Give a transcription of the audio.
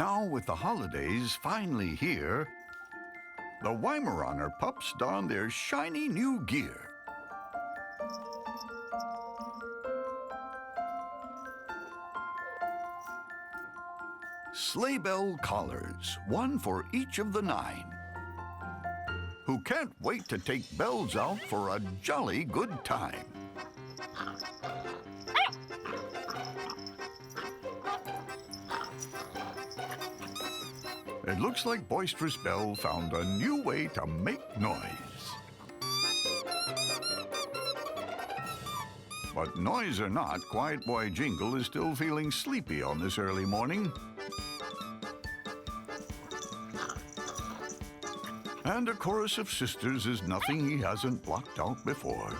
Now, with the holidays finally here, the Weimaraner pups don their shiny new gear. Sleigh bell collars, one for each of the 9, who can't wait to take bells out for a jolly good time. It looks like Boisterous Belle found a new way to make noise. But noise or not, Quiet Boy Jingle is still feeling sleepy on this early morning. And a chorus of sisters is nothing he hasn't blocked out before.